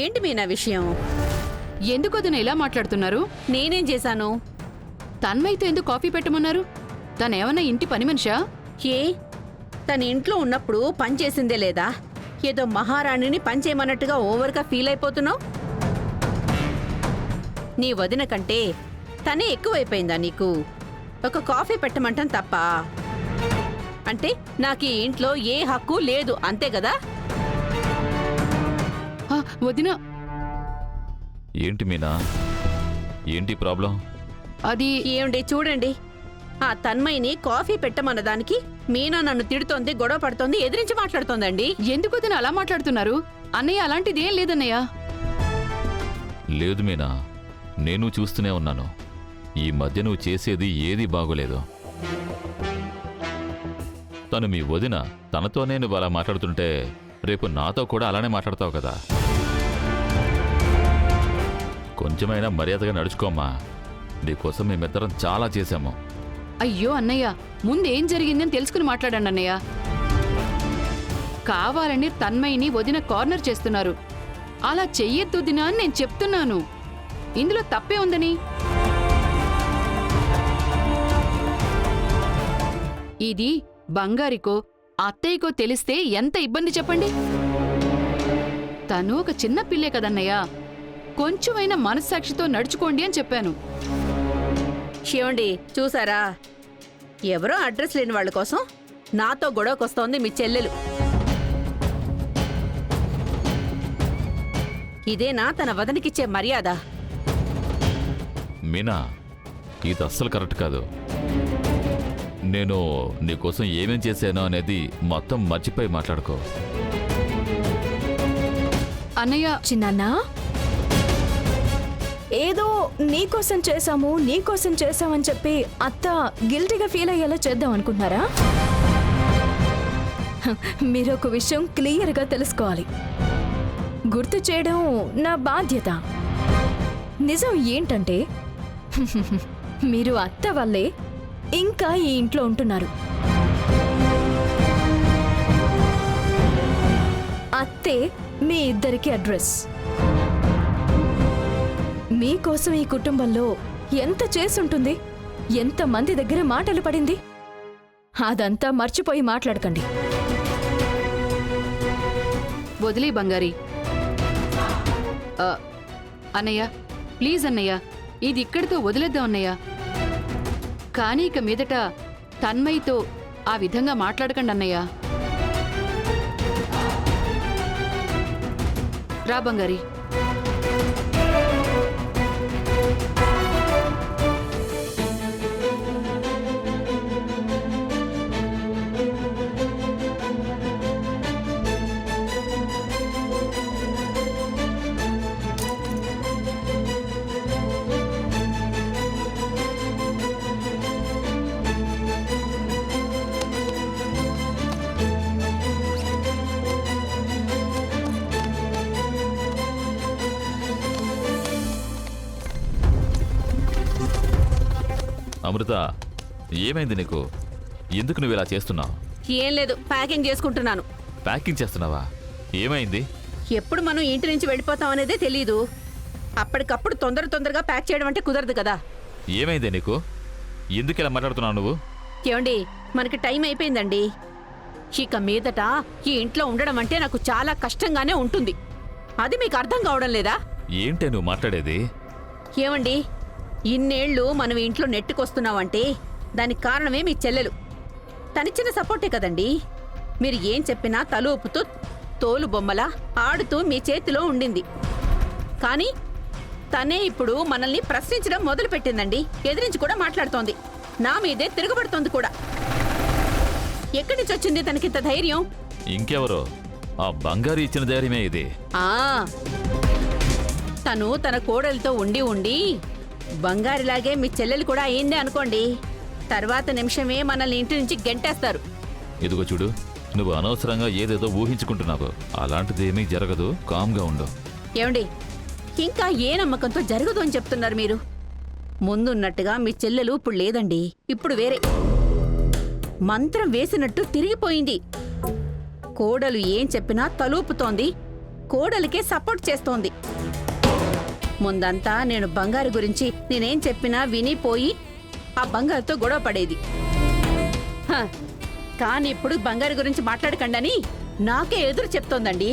ఏంటి మీనా విషయం? ఎందుకు వదిన ఇలా మాట్లాడుతున్నారు? నేనేం చేశాను? తన్మయ్యతో ఎందుకు కాఫీ పెట్టమన్నారు? తనేమన్నా ఇంటి పని మనిషా? ఏ తన ఇంట్లో ఉన్నప్పుడు పని చేసిందే లేదా? ఏదో మహారాణిని పని చేయమన్నట్టుగా ఓవర్గా ఫీల్ అయిపోతున్నావు. నీ వదిన కంటే తనే ఎక్కువైపోయిందా నీకు? ఒక కాఫీ పెట్టమంటాం తప్ప? అంటే నాకు ఈ ఇంట్లో ఏ హక్కు లేదు అంతే కదా? వదిన, ఏంటి మీనా, ఏంటి ప్రాబ్లం? అది ఏమండి చూడండి, ఆ తన్మయ్యని కాఫీ పెట్టమన్నదానికి మీనా నన్ను తిడుతోంది, గొడవ పడుతోంది, ఎదిరించి మాట్లాడుతోందండి. ఎందుకు వదిన అలా మాట్లాడుతున్నారు? అన్నయ్య అలాంటిదేం లేదన్నయ్య. లేదు మీనా, నేను చూస్తూనే ఉన్నాను. ఈ మధ్య నువ్వు చేసేది ఏది బాగోలేదు. తను మీ వదిన, తనతోనే నువ్వు అలా మాట్లాడుతుంటే రేపు నాతో కూడా అలానే మాట్లాడతావు కదా. కొంచెమైనా మర్యాదగా నడుచుకోమ్మా. నీకోసం మేమిద్దరం చాలా చేశాము. అయ్యో అన్నయ్య, ముందేం జరిగిందని తెలుసుకుని మాట్లాడండి అన్నయ్య. కావాలని తన్మయ్యని వదిన కార్నర్ చేస్తున్నారు. అలా చెయ్యొద్దు వదినా అని నేను చెప్తున్నాను. ఇందులో తప్పే ఉందని. ఇది బంగారికో అత్తయ్యకో తెలిస్తే ఎంత ఇబ్బంది చెప్పండి. తను ఒక చిన్న పిల్లే కదన్నయ్య. కొంచెమైనా మనస్సాక్షితో నడుచుకోండి అని చెప్పాను. శివండి చూసారా, ఎవరో అడ్రస్ లేని వాళ్ళ కోసం నాతో గొడవకొస్తోంది మీ చెల్లెలు. ఇదేనా తన వదనకిచ్చే మర్యాద? మీనా, ఇది అస్సలు కరెక్ట్ కాదు. నేను నీకోసం ఏమేం చేశానో అనేది మొత్తం మర్చిపోయి మాట్లాడుకో. అన్నయ్య, చిన్నాన్నా, ఏదో నీకోసం చేశామని చెప్పి అత్త గిల్టీగా ఫీల్ అయ్యేలా చేద్దాం అనుకుంటున్నారా? మీరు ఒక విషయం క్లియర్గా తెలుసుకోవాలి. గుర్తు చేయడం నా బాధ్యత. నిజం ఏంటంటే మీరు అత్త వల్లే ఇంకా ఈ ఇంట్లో ఉంటున్నారు. అత్తే మీ ఇద్దరికి అడ్రస్. మీకోసం ఈ కుటుంబంలో ఎంత చేసుంటుంది, ఎంతమంది దగ్గర మాటలు పడింది, అదంతా మర్చిపోయి మాట్లాడకండి. వదిలే బంగారి. అన్నయ్య ప్లీజ్ అన్నయ్య, ఇది ఇక్కడితో వదిలేద్దాం అన్నయ్య. కానీ ఇక మీదట తన్మయ్యతో ఆ విధంగా మాట్లాడకండి అన్నయ్య. రా బంగారి. అమృత, ఏమైంది నీకు? ఎందుకు నువ్వు ఇలా చేస్తున్నావు? ఏం లేదు, ప్యాకింగ్ చేసుకుంటున్నాను. ప్యాకింగ్ చేస్తున్నావా? ఏమైంది? ఎప్పుడు మనం ఇంటి నుంచి వెళ్ళిపోతాం అనేదే తెలీదు. అప్పటికప్పుడు తొందరగా ప్యాక్ చేయడం అంటే కుదరదు కదా. ఏమైంది నీకు? ఎందుకు ఇలా మాట్లాడుతున్నావు నువ్వు? ఏమండి, మనకి టైం అయిపోయిందండి. ఇక మీదట ఈ ఇంట్లో ఉండడం అంటే నాకు చాలా కష్టంగానే ఉంటుంది. అది మీకు అర్థం కావడం లేదా? ఏంటే నువ్వు మాట్లాడేది? ఏమండి, ఇన్నేళ్లు మనం ఇంట్లో నెట్టుకొస్తున్నామంటే దానికి కారణమే మీ చెల్లెలు. తనిచ్చిన సపోర్టే కదండి. మీరు ఏం చెప్పినా తల ఊపుతూ తోలు బొమ్మలా ఆడుతూ మీ చేతిలో ఉండింది. కానీ తనే ఇప్పుడు మనల్ని ప్రశ్నించడం మొదలుపెట్టిందండి. ఎదిరించి కూడా మాట్లాడుతోంది. నా మీదే తిరగబడుతోంది కూడా. ఎక్కడి నుంచి వచ్చింది తనకింత ధైర్యం? ఇంకెవరో ఆ బంగారు ఇచ్చిన ధైర్యమే ఇది. తను తన కోడలితో ఉండి బంగారిలాగే మీ చెల్లెలు కూడా అయిందే అనుకోండి. తర్వాత నిమిషమే మనల్ని ఇంటి నుంచి గెంటేస్తారు. ఇదిగో చూడు, నువ్వు అనవసరంగా ఏదేదో ఊహించుకుంటున్నావు. అలాంటిదేమీ జరగదు, కామ్గా ఉండు. ఏమండి, ఇంకా ఏ నమ్మకంతో జరగదు అని చెప్తున్నారు మీరు? ముందున్నట్టుగా మీ చెల్లెలు ఇప్పుడు లేదండి. ఇప్పుడు వేరే మంత్రం వేసినట్టు తిరిగిపోయింది. కోడలు ఏం చెప్పినా తలూపుతోంది. కోడలికే సపోర్ట్ చేస్తోంది. ముందంతా నేను బంగారు గురించి నేనేం చెప్పినా వినిపోయి ఆ బంగారుతో గొడవ పడేది. హ, కానీ ఇప్పుడు బంగారు గురించి మాట్లాడకండని నాకే ఎదురు చెప్తోందండి.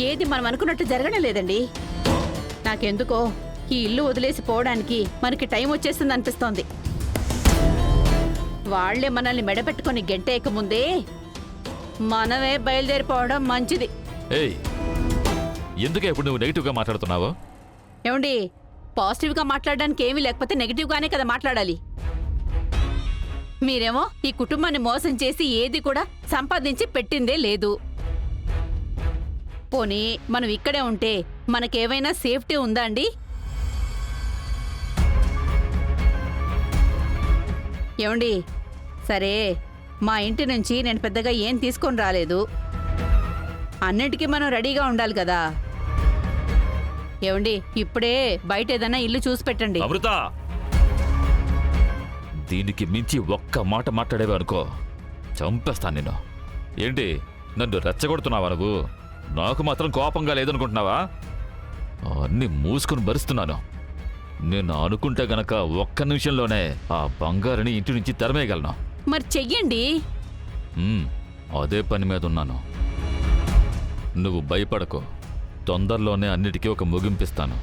ఏది మనం అనుకున్నట్టు జరగడం లేదండి. నాకెందుకో ఈ ఇల్లు వదిలేసి పోవడానికి మనకి టైం వచ్చేసింది అనిపిస్తోంది. వాళ్లే మనల్ని మెడపెట్టుకుని గెంటేయక ముందే మనమే బయలుదేరిపోవడం మంచిది. ఏయ్, ఎందుకే ఇప్పుడు నువ్వు నెగిటివ్గా మాట్లాడుతున్నావు? ఏమండి, పాజిటివ్గా మాట్లాడడానికి ఏమీ లేకపోతే నెగిటివ్గానే కదా మాట్లాడాలి. మీరేమో ఈ కుటుంబాన్ని మోసం చేసి ఏది కూడా సంపాదించి పెట్టిందే లేదు. పోనీ మనం ఇక్కడే ఉంటే మనకేమైనా సేఫ్టీ ఉందా అండి? ఏమండి, సరే మా ఇంటి నుంచి నేను పెద్దగా ఏం తీసుకొని రాలేదు. అన్నిటికీ మనం రెడీగా ఉండాలి కదా. ఏమండి, ఇప్పుడే బయట ఏదైనా ఇల్లు చూసి పెట్టండి. అమృత, దీనికి మించి ఒక్క మాట మాట్లాడేవా అనుకో, చంపేస్తాను నేను. ఏంటి, నన్ను రెచ్చగొడుతున్నావా నువ్వు? నాకు మాత్రం కోపంగా లేదనుకుంటున్నావా? అన్నీ మూసుకుని భరిస్తున్నాను. నేను అనుకుంటే గనక ఒక్క నిమిషంలోనే ఆ బంగారుని ఇంటి నుంచి తరిమేయగలను. మరి చెయ్యండి. అదే పని మీద ఉన్నాను. నువ్వు భయపడకు, తొందరలోనే అన్నిటికీ ఒక ముగింపిస్తాను.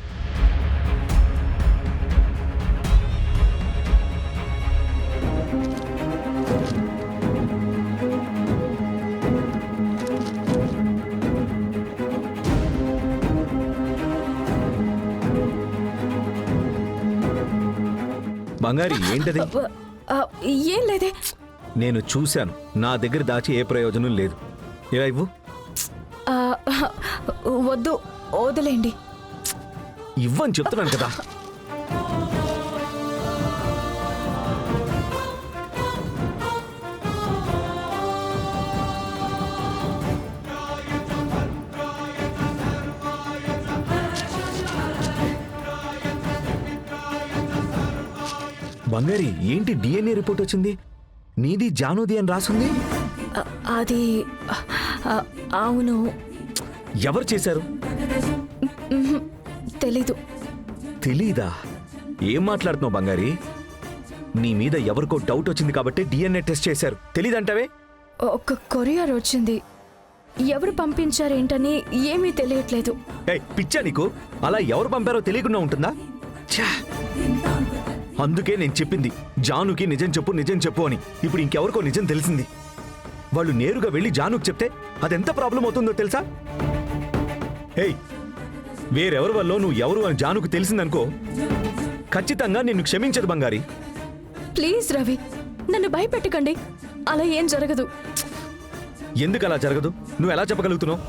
బంగారి, ఏంటది? ఏం లేదే. నేను చూశాను. నా దగ్గర దాచి ఏ ప్రయోజనం లేదు. ఇలా ఇవ్వు. ఆ, వద్దు, వదిలేండి. ఇవ్వని చెప్తున్నాను కదా. బంగారి, ఏంటి డిఎన్ఏ రిపోర్ట్ వచ్చింది? నీది జానుది అని రాసుంది. అది అవును. ఎవరు చేశారు? తెలీదు. తెలీదా? ఏం మాట్లాడుతున్నావు బంగారి? నీ మీద ఎవరికో డౌట్ వచ్చింది కాబట్టి డిఎన్ఏ టెస్ట్ చేశారు. తెలీదంటావే? ఒక కొరియర్ వచ్చింది. ఎవరు పంపించారేంటని ఏమీ తెలియట్లేదు. పిచ్చా నీకు? అలా ఎవరు పంపారో తెలియకుండా ఉంటుందా? ఛా! అందుకే నేను చెప్పింది జానుకి నిజం చెప్పు, నిజం చెప్పు అని. ఇప్పుడు ఇంకెవరికో నిజం తెలిసింది. వాళ్ళు నేరుగా వెళ్ళి జానుకి చెప్తే అదెంత ప్రాబ్లం అవుతుందో తెలుసా? ఏయ్, వేరెవరి వల్ల నువ్వు ఎవరు అని జానుకు తెలిసిందనుకో, ఖచ్చితంగా నిన్ను క్షమించదు బంగారి. ప్లీజ్ రవి, నన్ను భయపెట్టకండి. అలా ఏం జరగదు. ఎందుకు అలా జరగదు? నువ్వు ఎలా చెప్పగలుగుతున్నావు?